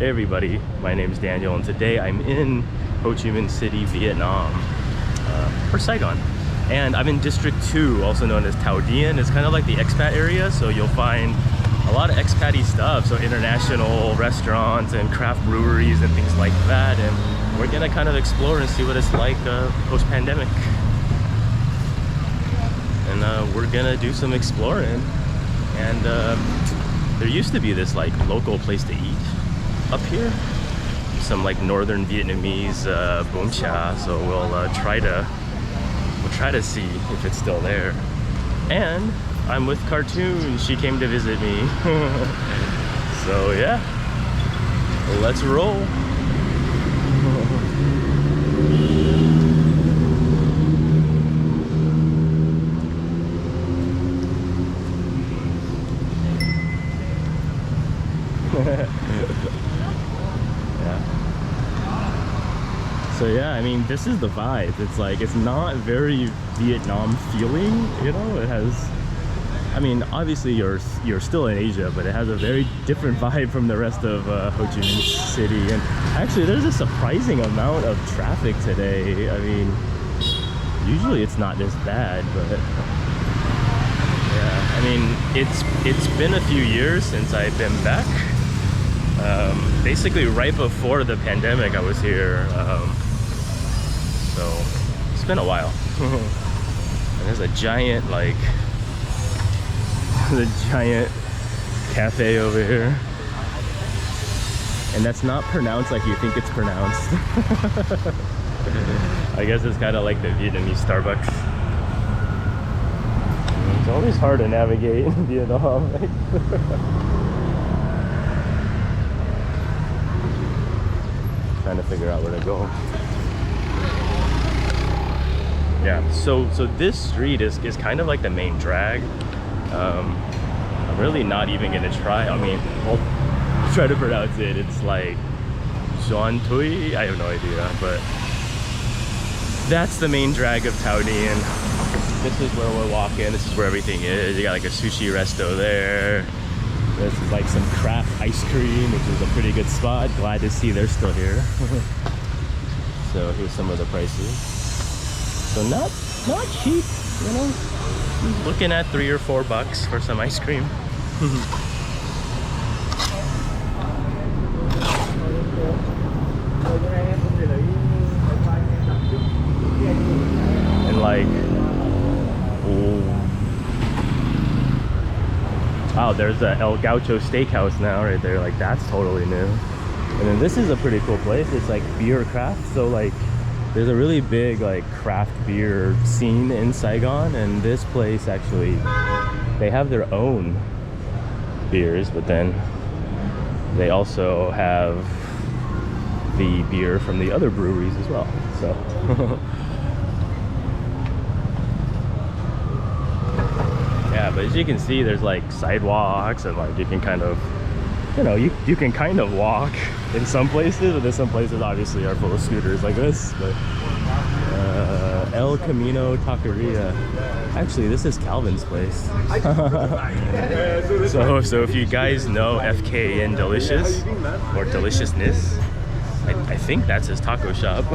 Hey everybody, my name is Daniel and today I'm in Ho Chi Minh City, Vietnam, or Saigon. And I'm in District 2, also known as Thao Dien. It's kind of like the expat area, so you'll find a lot of expat-y stuff, so international restaurants and craft breweries and things like that. And we're gonna kind of explore and see what it's like post-pandemic. And we're gonna do some exploring. And there used to be this like local place to eat up here, some like northern Vietnamese bún chả. So we'll try to see if it's still there. And I'm with Cartoon. She came to visit me. So yeah, let's roll. So yeah, I mean, this is the vibe. It's like, it's not very Vietnam feeling, you know? It has, I mean, obviously you're still in Asia, but it has a very different vibe from the rest of Ho Chi Minh City. And actually, there's a surprising amount of traffic today. I mean, usually it's not this bad, but yeah, I mean, it's been a few years since I've been back. Basically right before the pandemic I was here, so it's been a while. And there's a giant cafe over here, and that's not pronounced like you think it's pronounced. I guess it's kind of like the Vietnamese Starbucks. It's always hard to navigate in Vietnam, right? Trying to figure out where to go. Yeah, so this street is kind of like the main drag. I'm really not even gonna try. I mean, I'll try to pronounce it. It's like Thủy. I have no idea, but that's the main drag of Thao Dien. This is where we're walking. This is where everything is. You got like a sushi resto there. This is like some craft ice cream, which is a pretty good spot. Glad to see they're still here. So here's some of the prices. So not cheap, you know. Looking at $3 or $4 for some ice cream. And like, wow, there's a El Gaucho Steakhouse now right there. Like, that's totally new. And then this is a pretty cool place. It's like beer craft. So like, there's a really big like craft beer scene in Saigon, and this place actually, they have their own beers, but then they also have the beer from the other breweries as well. So yeah, but as you can see, there's like sidewalks, and like you can kind of, you know, you can kind of walk in some places, but then some places obviously are full of scooters like this. But El Camino Taqueria. Actually, this is Calvin's place. So if you guys know FK and Delicious, or Deliciousness, I think that's his taco shop.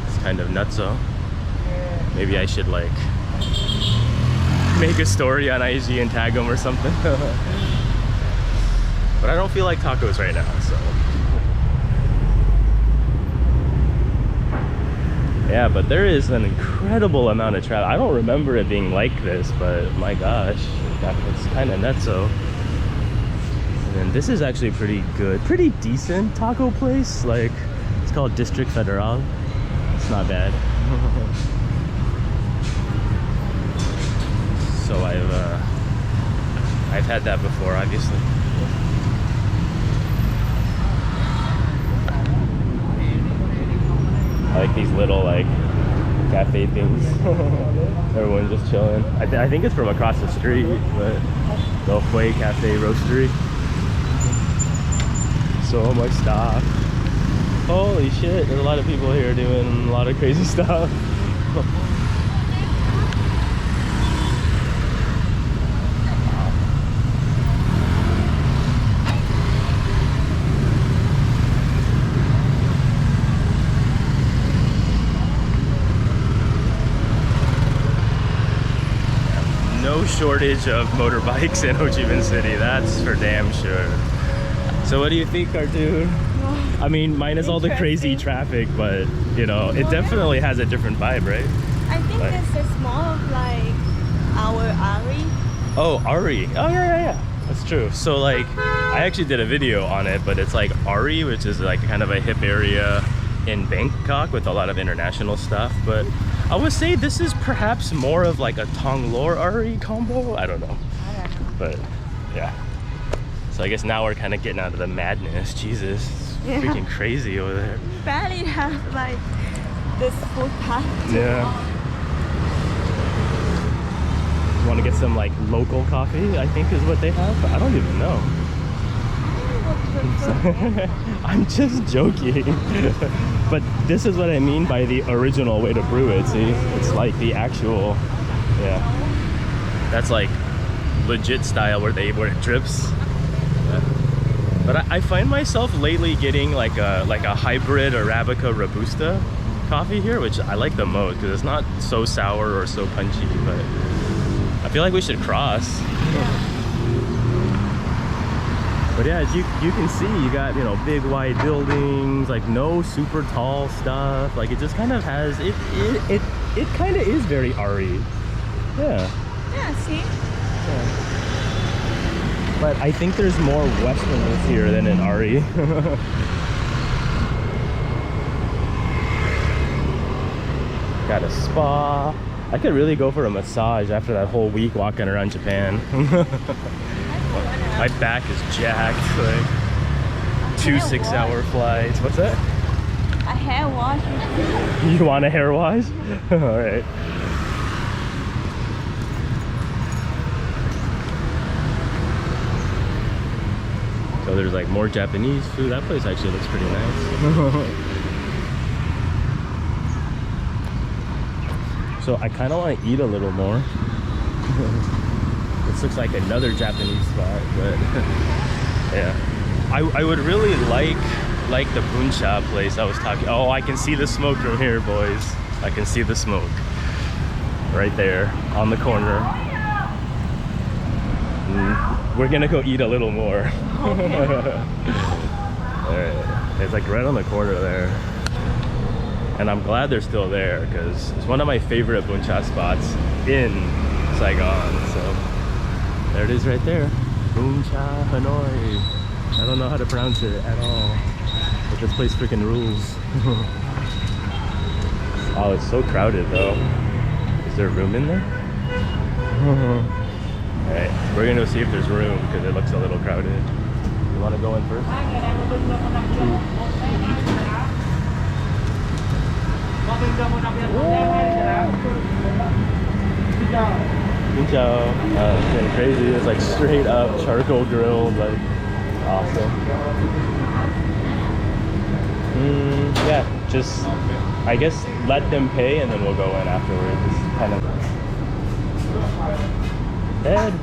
It's kind of nutso. Maybe I should like make a story on IG and tag them or something. But I don't feel like tacos right now, so yeah. But there is an incredible amount of traffic. I don't remember it being like this, but my gosh, it's kind of nutso. And then this is actually pretty good, pretty decent taco place. Like, it's called District Federal. It's not bad. So I've had that before, obviously. I like these little like cafe things. Everyone's just chilling. I think it's from across the street, but the Hui Cafe Roastery. So much stuff. Holy shit, there's a lot of people here doing a lot of crazy stuff. shortage of motorbikes in Ho Chi Minh City. That's for damn sure. So what do you think, cartoon? I mean, minus all the crazy traffic, but you know, it definitely has a different vibe, right? I think Like- this is more of like our Ari. Oh, Ari. Oh, yeah. That's true. So like, I actually did a video on it, but it's like Ari, which is like kind of a hip area in Bangkok with a lot of international stuff. But I would say this is perhaps more of like a Thong Lor Ari combo. I don't know. But yeah. So I guess now we're kind of getting out of the madness. Jesus, it's Yeah. freaking crazy over there. Barely have like this food path. Yeah. Want to get some like local coffee, I think is what they have, but I don't even know. I'm just joking. But this is what I mean by the original way to brew it. See, it's like the actual, yeah, that's like legit style where it drips. But I find myself lately getting like a hybrid Arabica Robusta coffee here, which I like the most because it's not so sour or so punchy. But I feel like we should cross. But yeah, as you can see, you got, you know, big wide buildings, like no super tall stuff. Like it just kind of has it kind of is very Ari. Yeah. Yeah, see? Yeah. But I think there's more Westerners here than in Ari. Got a spa. I could really go for a massage after that whole week walking around Japan. My back is jacked. Like 2 6-hour flights. What's that? A hair wash. You want a hair wash? All right. So there's like more Japanese food. That place actually looks pretty nice. So I kind of want to eat a little more. This looks like another Japanese spot, but yeah. I would really like the buncha place I was talking. Oh, I can see the smoke from here, boys. I can see the smoke right there on the corner. We're gonna go eat a little more. Okay. All right, it's like right on the corner there. And I'm glad they're still there because it's one of my favorite buncha spots in Saigon. So there it is right there. Buncha Hanoi. I don't know how to pronounce it at all. But this place freaking rules. Oh, it's so crowded though. Is there room in there? Alright, we're gonna go see if there's room because it looks a little crowded. You wanna go in first? Good job. It's getting crazy. It's like straight up charcoal grilled, like awesome. Yeah, just I guess let them pay and then we'll go in afterwards. It's kind of dead.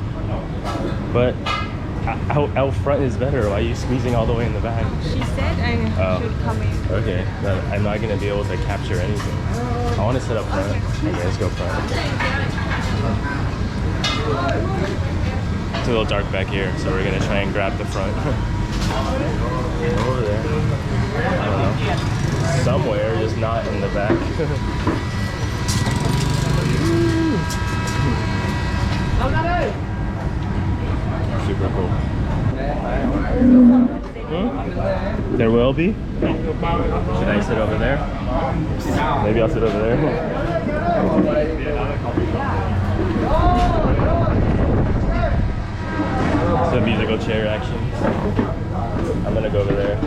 But out front is better. Why are you squeezing all the way in the back? She said I should come in. Okay, but I'm not gonna be able to capture anything. I want to sit up front. Okay, let's go front. It's a little dark back here, so we're gonna try and grab the front. Over there. I don't know. Somewhere, just not in the back. Super cool. There will be? Should I sit over there? Maybe I'll sit over there. Some musical chair action. I'm gonna go over there.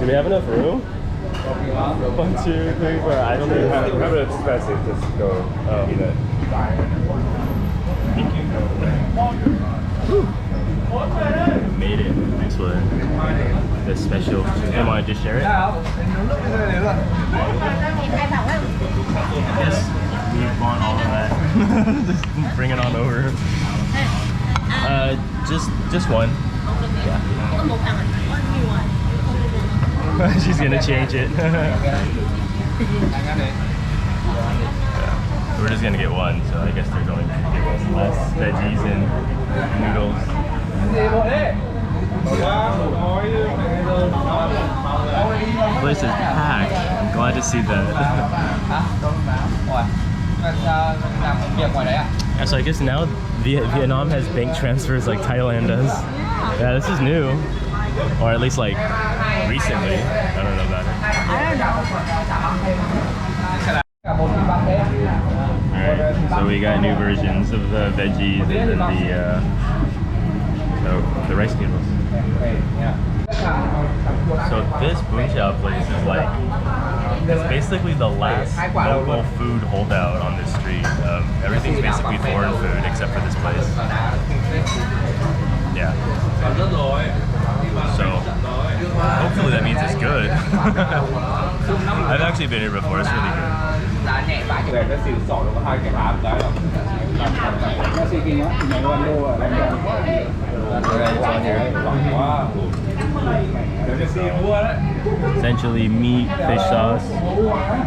Do we have enough room? 1, 2, 3, 4. I don't think we have it expensive. Just go. Oh, made it. Thanks for the special. Am I just share it? Yes, we want all of that. Just bring it on over. Just one. Yeah. She's gonna change it. we're just gonna get one, so I guess they're going to give us less veggies and noodles. The place is packed. I'm glad to see that. Yeah, so I guess now Vietnam has bank transfers like Thailand does. Yeah, this is new. Or at least like recently. I don't know about it. Alright, so we got new versions of the veggies and then the rice noodles. So this bún chao place is like, it's basically the last local food holdout on this street. Everything's basically foreign food except for this place. Yeah. So hopefully that means it's good. I've actually been here before, it's really good. Essentially meat, fish sauce,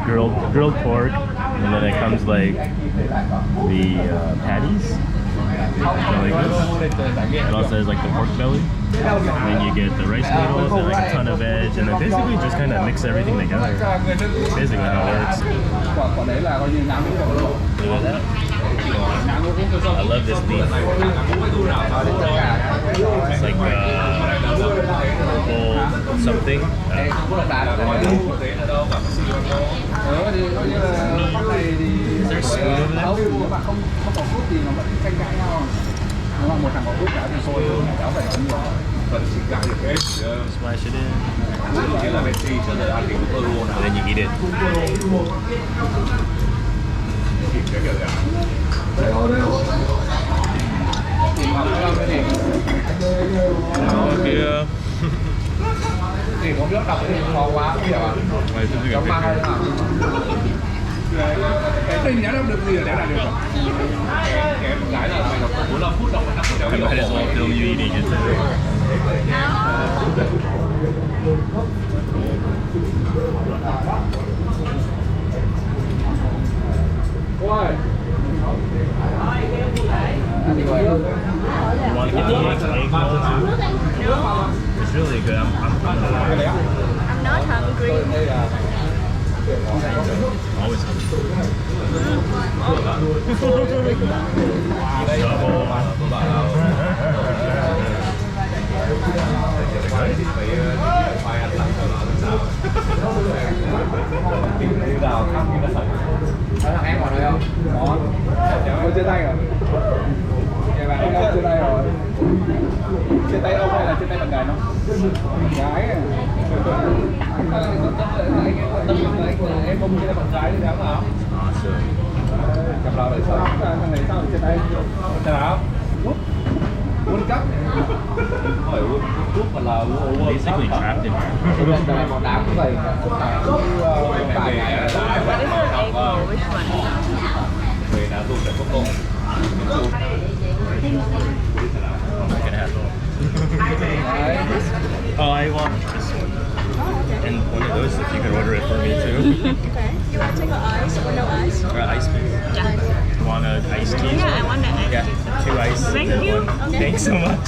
grilled pork, and then it comes like the patties. Like this. It also has like the pork belly. And then you get the rice noodles and like a ton of veg, and then basically just kind of mix everything together. Basically how it works. I love this leaf. It's like purple something. Is there a spoon over there? Splash it in. And then you eat it. Yeah. Mình đã đâu được gì để lại được rồi. Cái là mày đọc 45 phút đọc 5 phút. I might as well film you eating it too. You want to get the egg roll too? It's really good. I'm not hungry. always hungry. Em còn đây không? Có. Tôi chia tay rồi. Kìa bạn em chia tay rồi. Chia tay ông hay là chia tay bạn gái nó? Gái à? Em không chia tay bạn gái thì sao nào? Cặp lò đời sống thằng này sao chia tay? Thế nào? World Cup. Hỏi World Cup mà là basically trapped in here. một đám cũng vậy. Vài ngày về đã luôn để có công. Oh, I want this one. And one of those, if you could order it for me too. Okay. You want to take ice or no ice? Or ice, please. Yeah. You want an iced tea? Yeah, I want an iced Yeah, 2 ice. Thank you. Okay. Thanks so much.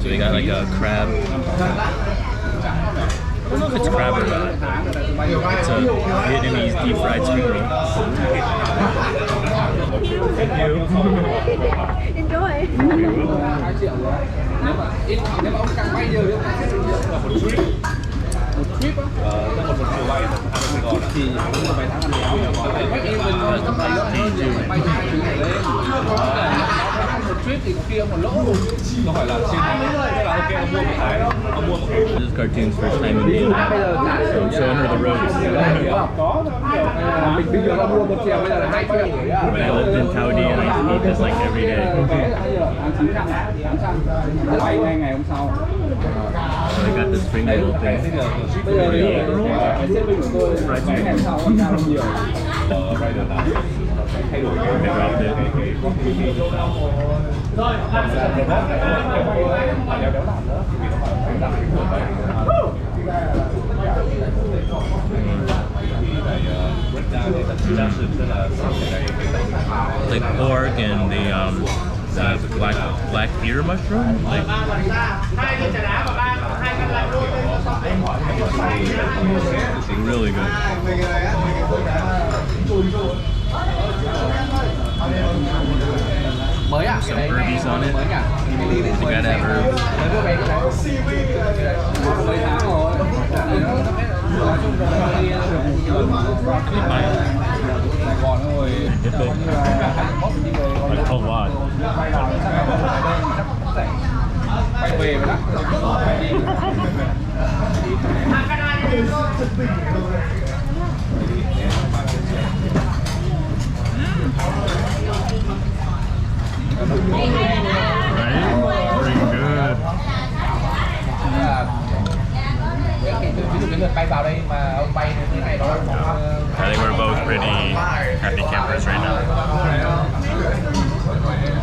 So we got like a crab. I don't know if it's crab or not. It's a Vietnamese deep fried spring roll. Thank you. Enjoy. Nếu mà ông càng bay nhiều là một trip á, một chiều bay từ Hà Nội Sài Gòn thì cũng là 7 tháng ăn béo. Bay chuyến này lên, một trip thì kia một lỗ. Nó hỏi là xin thế là ok ông mua một cái, ông mua một cái. This is Cartoon's first time in Vietnam, so I'm showing her the ropes. Có, mình bây giờ mua 1 triệu, bây giờ là 2 triệu. When I lived in Thao Dien, I used to eat this like every day. Bay ngay ngày hôm sau. So I got the spring roll thing. Bây giờ cái xếp bình của tôi mấy ngày sau còn cao hơn nhiều. Thay đổi cái dropped it. like pork and the black ear mushroom. Like, really good. Some herbies on it. You gotta have herbs. Dip it like a lot. I think we're both pretty happy campers right now.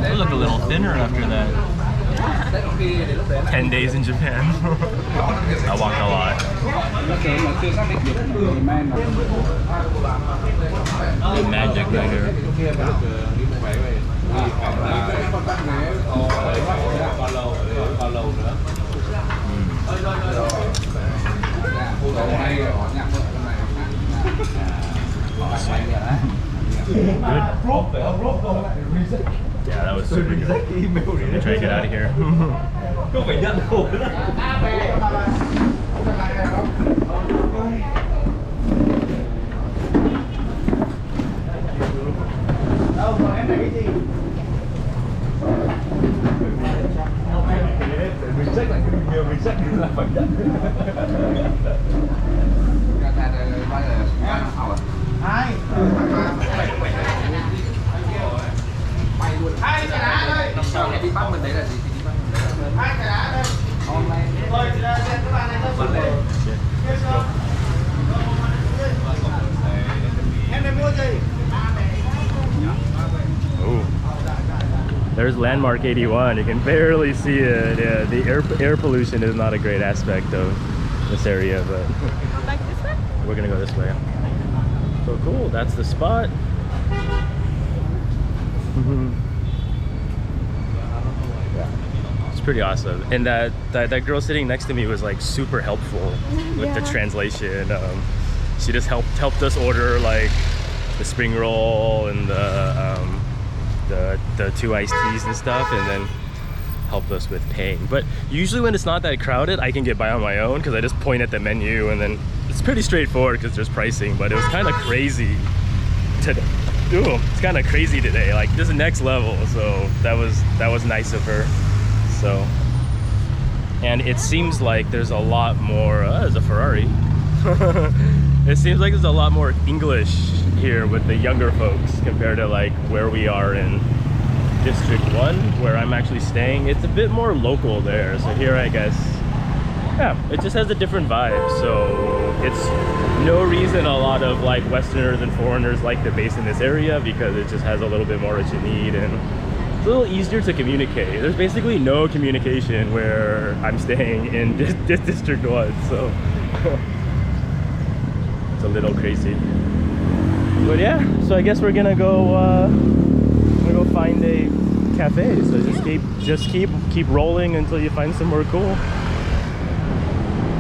We look a little thinner after that. 10 days in Japan. I walked a lot. The magic right here. Yeah, that was super good. I'm gonna try to get out of here. There's landmark 81. You can barely see it. Yeah, the air pollution is not a great aspect of this area, but Like this way? we're gonna go this way. So cool. That's the spot. It's pretty awesome. And that girl sitting next to me was like super helpful with the translation. She just helped us order like the spring roll and the 2 iced teas and stuff, and then helped us with paying. But usually when it's not that crowded, I can get by on my own because I just point at the menu, and then it's pretty straightforward because there's pricing. But it was kind of crazy today. Ooh, it's kind of crazy today. Like, this is next level. So that was nice of her. So, and it seems like there's a lot more. There's a Ferrari. It seems like there's a lot more English here with the younger folks compared to like where we are in District 1, where I'm actually staying. It's a bit more local there. So here, I guess, yeah, it just has a different vibe. So it's no reason a lot of like Westerners and foreigners like to base in this area, because it just has a little bit more what you need, and it's a little easier to communicate. There's basically no communication where I'm staying in District 1, so it's a little crazy. But yeah, so I guess we're gonna go find a cafe. So just keep rolling until you find somewhere cool.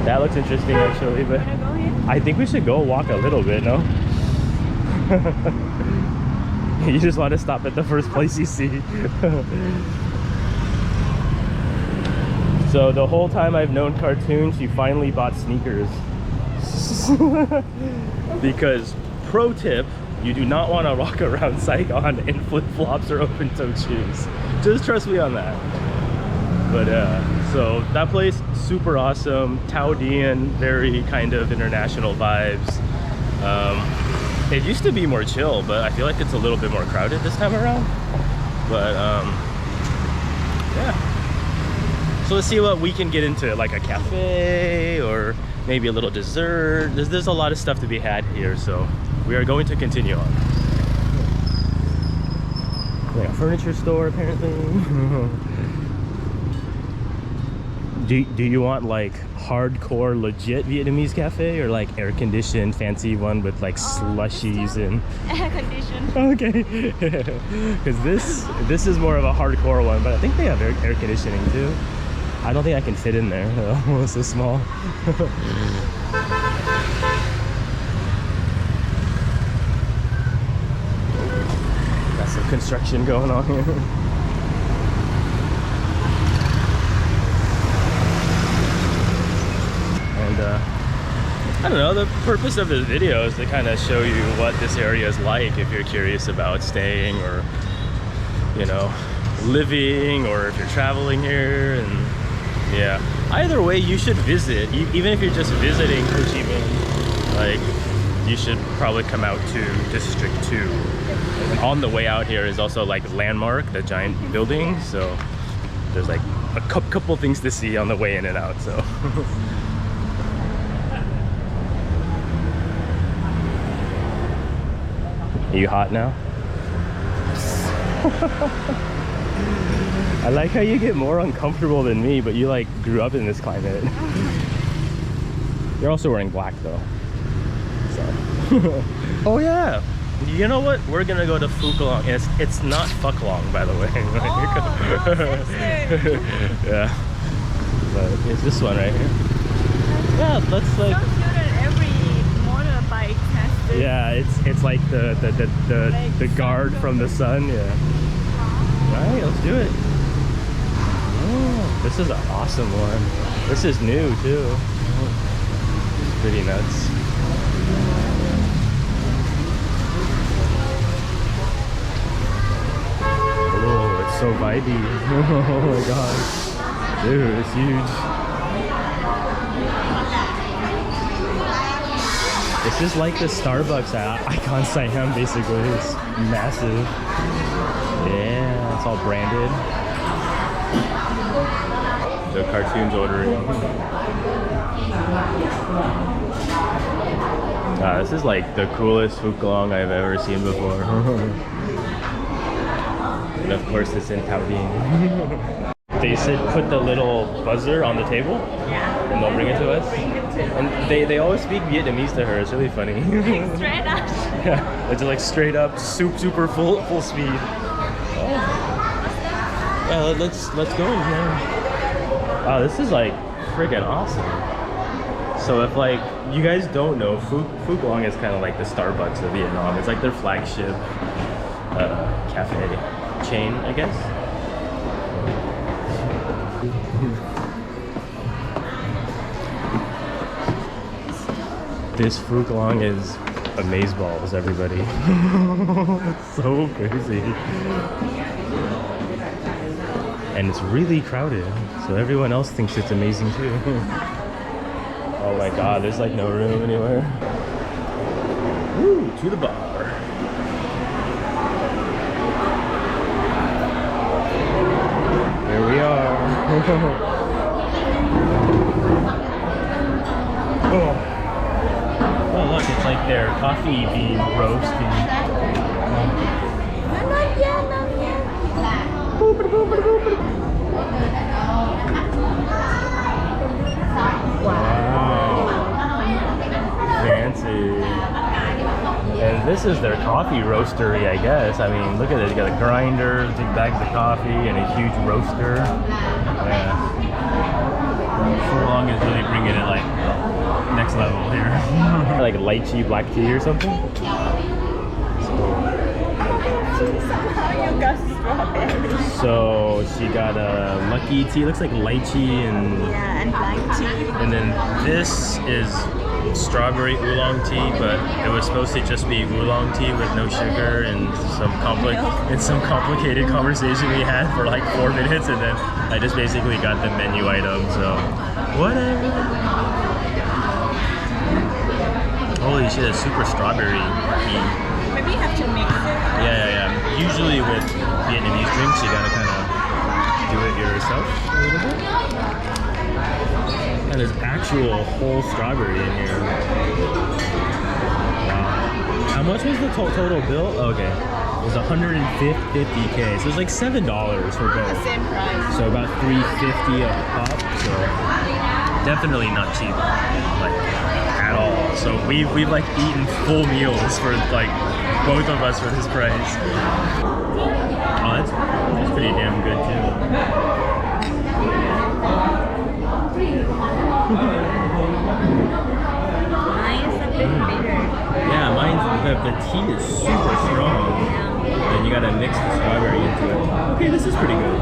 That looks interesting actually, but I think we should go walk a little bit, no? You just want to stop at the first place you see. So the whole time I've known Cartoon, she finally bought sneakers. Because pro tip, you do not want to walk around Saigon in flip-flops or open-toed shoes. Just trust me on that. But so that place, super awesome. Thao Dien, very kind of international vibes. It used to be more chill, but I feel like it's a little bit more crowded this time around. But yeah. So let's see what we can get into, like a cafe or maybe a little dessert. There's a lot of stuff to be had here, so we are going to continue on. Like a furniture store, apparently. Do you want like hardcore legit Vietnamese cafe or like air conditioned fancy one with like slushies and air conditioned? Okay. Because this is more of a hardcore one, but I think they have air conditioning too. I don't think I can fit in there though. It's so small. Got some construction going on here. I don't know, the purpose of this video is to kind of show you what this area is like if you're curious about staying or, you know, living, or if you're traveling here. And yeah, either way you should visit. Even if you're just visiting Ho Chi Minh, like, you should probably come out to District 2. And on the way out here is also like Landmark, the giant building, so there's like a couple things to see on the way in and out, so. Are you hot now? I like how you get more uncomfortable than me, but you like grew up in this climate. You're also wearing black though. So. Oh yeah. You know what? We're gonna go to Phu Long. It's not Fuck Long, by the way. Yeah. But it's this one right here. Yeah, let's like. Yeah, it's like the guard from the sun. Yeah. Alright, let's do it. Oh, this is an awesome one. This is new too. It's pretty nuts. Oh, it's so vibey. Oh my god. Dude, it's huge. This is like the Starbucks at Icon Siam, basically. It's massive. Yeah, it's all branded. The cartoon's ordering. This is like the coolest Phu Long I've ever seen before. And of course it's in Thao Dien. They said put the little buzzer on the table, and they'll bring it to us. And they always speak Vietnamese to her. It's really funny. Straight up. Yeah, it's like straight up, super full speed. Oh. Yeah, let's go in here. Wow, this is like freaking awesome. So if like you guys don't know, Phu Long is kind of like the Starbucks of Vietnam. It's like their flagship cafe chain, I guess. This Phu Long is amazeballs, everybody. It's so crazy. And it's really crowded, so everyone else thinks it's amazing too. Oh my god, there's like no room anywhere. Woo, to the bar. Here we are. Oh. Oh look, it's like their coffee bean roasting. Wow. Fancy. And this is their coffee roastery, I guess. I mean, look at it. You got a grinder, big bags of coffee, and a huge roaster. Yeah. Phu Long is really bringing it like next level here. Like lychee black tea or something. Somehow you got strawberry. So she got a lucky tea. Looks like lychee and and black tea. And then this is strawberry oolong tea, but it was supposed to just be oolong tea with no sugar, and some complicated conversation we had for like 4 minutes, and then I just basically got the menu item, so whatever. Holy shit, it's super strawberry tea. Maybe you have to mix it. Yeah. Usually with Vietnamese drinks, you gotta kind of do it yourself a little bit. And there's actual whole strawberry in here. Wow. How much was the total bill? Okay. It was 150K, so it was like $7 for The both. same price. So about $350 a pop. So definitely not cheap, like at all. So we've like eaten full meals for like both of us for this price. Oh, that's pretty damn good too. Mine is a bit bitter. Yeah, mine's the tea is super strong. And you gotta mix the strawberry into it. Okay, this is pretty good.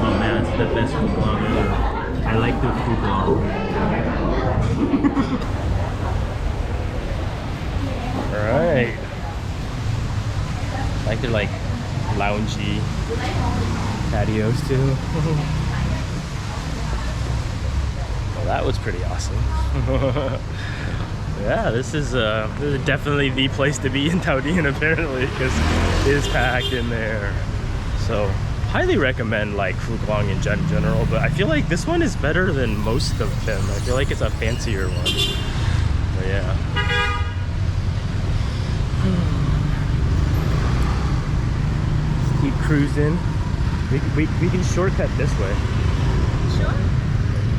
Oh man, it's the best food long ever. I like the food long. Alright. I like their like loungy patios too. Well, that was pretty awesome. Yeah, this is definitely the place to be in Thao Dien apparently, because it is packed in there. So highly recommend like Phu Quang in general, but I feel like this one is better than most of them. I feel like it's a fancier one. But yeah. Let's keep cruising. We can shortcut this way. Sure.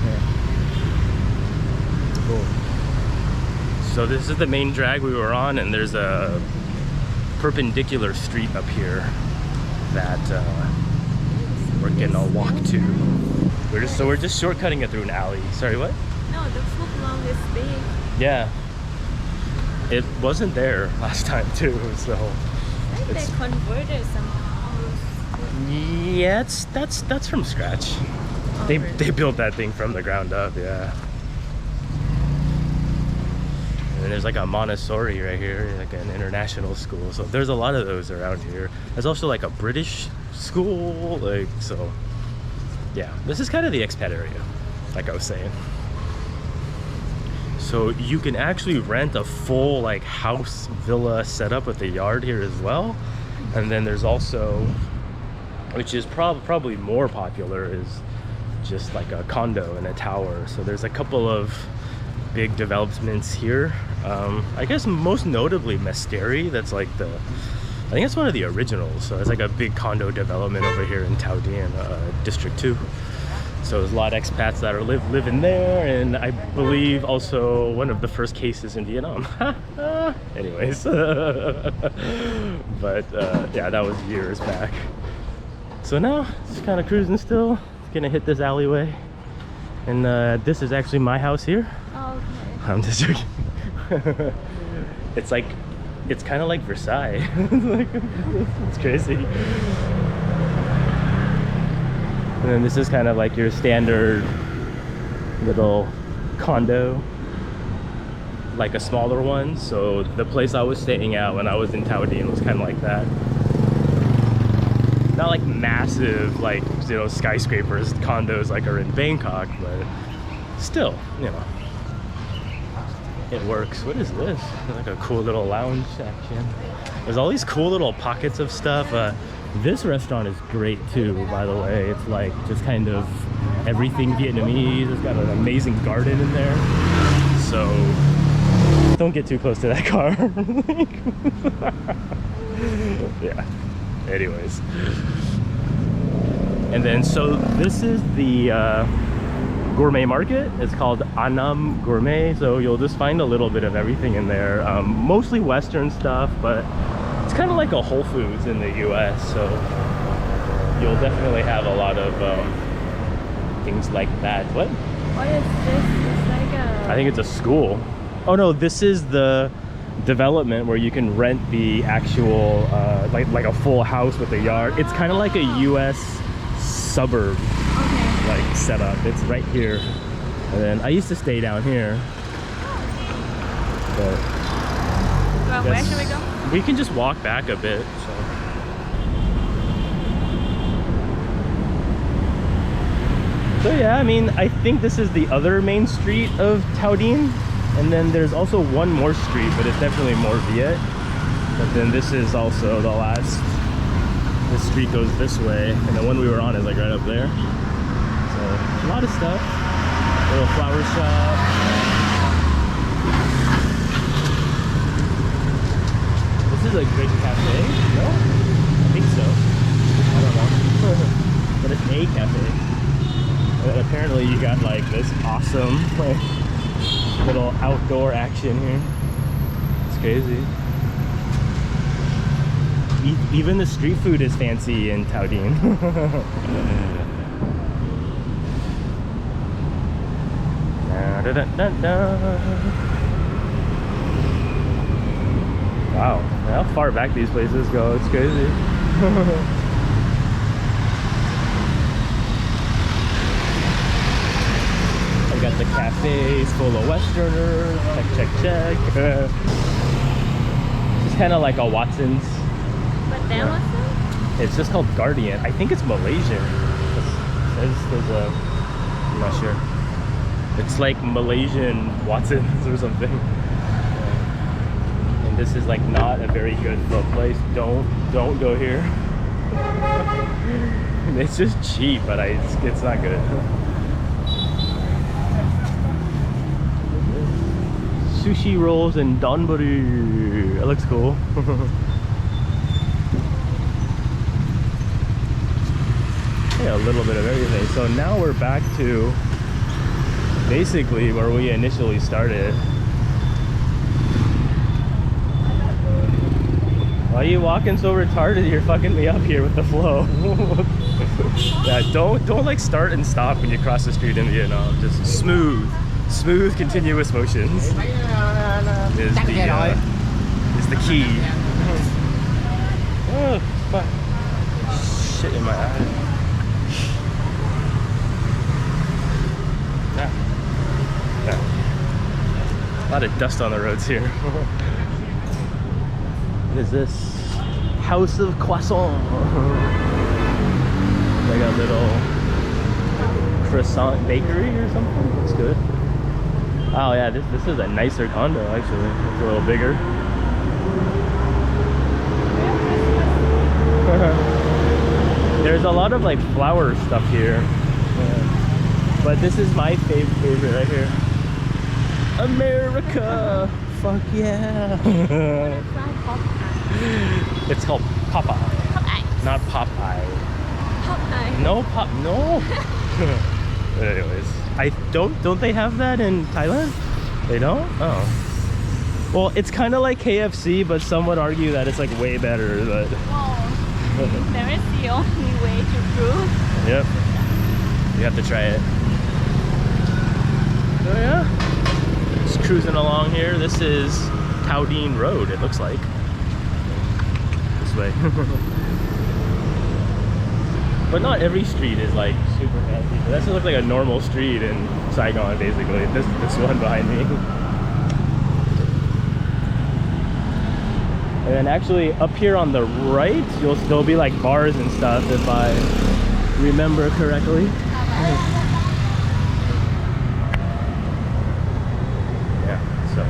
Yeah. Cool. So this is the main drag we were on, and there's a perpendicular street up here that we're gonna walk to. We're just shortcutting it through an alley. Sorry, what? No, the food long is big. Yeah. It wasn't there last time too, so. Like they converted some house. Yeah, that's from scratch. They built that thing from the ground up, yeah. And there's like a Montessori right here, like an international school. So there's a lot of those around here. There's also like a British school, like, so yeah. This is kind of the expat area, like I was saying. So you can actually rent a full like house villa setup with a yard here as well. And then there's also, which is probably more popular, is just like a condo and a tower. So there's a couple of big developments here. I guess most notably Mesteri, that's like I think it's one of the originals. So it's like a big condo development over here in Thao Dien, District 2. So there's a lot of expats that are living there, and I believe also one of the first cases in Vietnam. Anyways, but yeah, that was years back. So now just kind of cruising still. Gonna hit this alleyway, and this is actually my house here. Oh, okay. I'm just joking. It's kind of like Versailles. It's crazy. And then this is kind of like your standard little condo, like a smaller one. So the place I was staying at when I was in Thao Dien was kind of like that. Not like massive, like, you know, skyscrapers, condos like are in Bangkok, but still, you know, it works. What is this? Like a cool little lounge section. There's all these cool little pockets of stuff. This restaurant is great too, by the way. It's like just kind of everything Vietnamese. It's got an amazing garden in there. So don't get too close to that car. Yeah. Anyways. And then so this is the gourmet market. It's called Annam Gourmet. So you'll just find a little bit of everything in there. Mostly Western stuff, but it's kind of like a Whole Foods in the US, so you'll definitely have a lot of things like that. What is this? It's like a... I think it's a school. Oh no, this is the development where you can rent the actual like a full house with a yard. It's kind of like a US suburb like setup. It's right here. And then I used to stay down here, but Well, where should we go? we can just walk back a bit. So yeah, I mean, I think this is the other main street of Thao Dien. And then there's also one more street, but it's definitely more Viet. But then this is also the last. This street goes this way, and the one we were on is like right up there. So a lot of stuff. Little flower shop. is a great cafe, no? I think so. I don't know. But it's a cafe. And apparently you got like this awesome like little outdoor action here. It's crazy. Even the street food is fancy in Thao Dien. Wow, how far back these places go, it's crazy. I got the cafes full of Westerners, check. It's kind of like a Watson's. But that was It's just called Guardian. I think it's Malaysian. It says there's a, I'm not sure. It's like Malaysian Watson's or something. And this is like not a very good pho place. Don't go here. It's just cheap, but it's not good. Sushi rolls and donburi. It looks cool. Yeah, a little bit of everything. So now we're back to basically where we initially started. Why are you walking so retarded? You're fucking me up here with the flow. Yeah, don't like start and stop when you cross the street in Vietnam. Just smooth continuous motions is the key. Oh fuck. Shit in my eye. Yeah. A lot of dust on the roads here. What is this? House of Croissant. Like a little croissant bakery or something. That's good. Oh yeah, this is a nicer condo actually. It's a little bigger. There's a lot of like flower stuff here. But this is my favorite right here. America! Fuck yeah! It's called Popeye. Popeye. Not Popeye. Popeye. No no. Anyways, don't they have that in Thailand? They don't? Oh. Well, it's kind of like KFC, but some would argue that it's like way better. But there is the only way to prove. Yep. You have to try it. Oh yeah. Just cruising along here. This is Thao Dien Road, it looks like. This way. But not every street is like super fancy. But this looks like a normal street in Saigon, basically. This one behind me. And then actually up here on the right, there'll be like bars and stuff if I remember correctly. Yeah, so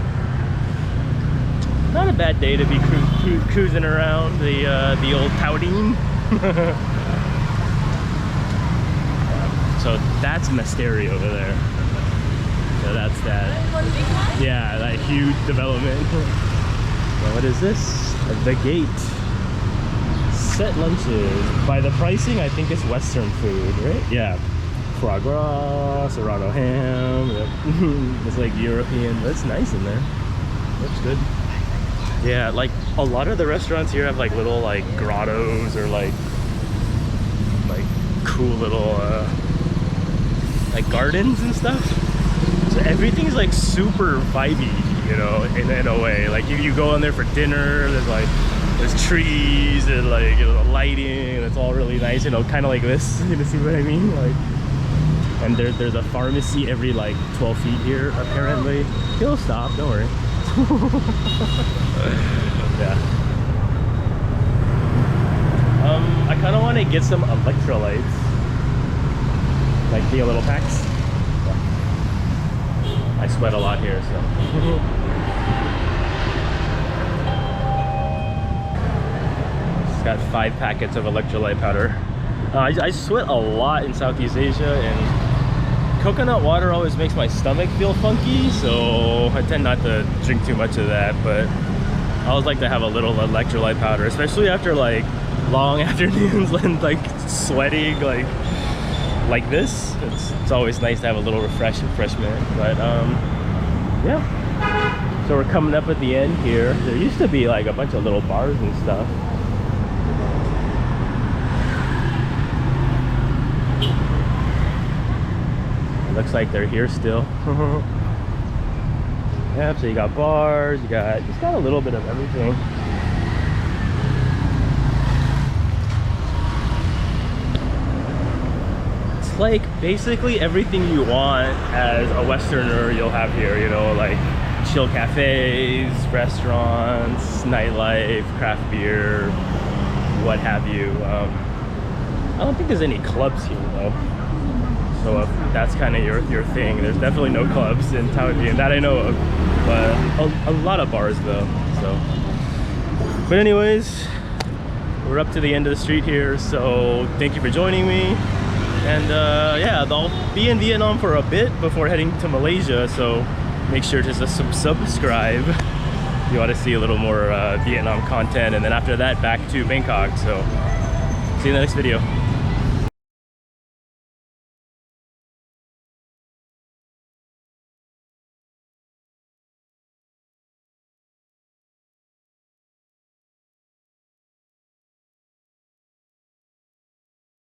not a bad day to be cruising around the old Thao Dien. So that's Mystery over there. So that's that. Yeah, that huge development. So what is this? The Gate. Set lunches. By the pricing, I think it's Western food, right? Yeah. Foie gras, serrano ham. Yep. It's like European, but it's nice in there. Looks good. Yeah, like a lot of the restaurants here have like little like grottos or like cool little like gardens and stuff. So everything's like super vibey, you know, in a way. Like you go in there for dinner, there's trees and like, you know, lighting, and it's all really nice, you know, kind of like this. You see what I mean? Like, and there's a pharmacy every like 12 feet here apparently. He'll stop, don't worry. Yeah. I kind of want to get some electrolytes, like the little packs. I sweat a lot here, so. Just got 5 packets of electrolyte powder. I sweat a lot in Southeast Asia, and coconut water always makes my stomach feel funky, so I tend not to drink too much of that, but I always like to have a little electrolyte powder, especially after like long afternoons and like sweating like this. It's always nice to have a little refreshment. But yeah. So we're coming up at the end here. There used to be like a bunch of little bars and stuff. Looks like they're here still. Yeah, so you got bars, you got a little bit of everything. It's like basically everything you want as a Westerner you'll have here, you know, like chill cafes, restaurants, nightlife, craft beer, what have you. I don't think there's any clubs here though. So if that's kind of your thing, there's definitely no clubs in Thao Dien that I know of, but a lot of bars though. So, but anyways, we're up to the end of the street here. So thank you for joining me, and yeah, I'll be in Vietnam for a bit before heading to Malaysia. So make sure to subscribe if you want to see a little more Vietnam content, and then after that back to Bangkok. So see you in the next video.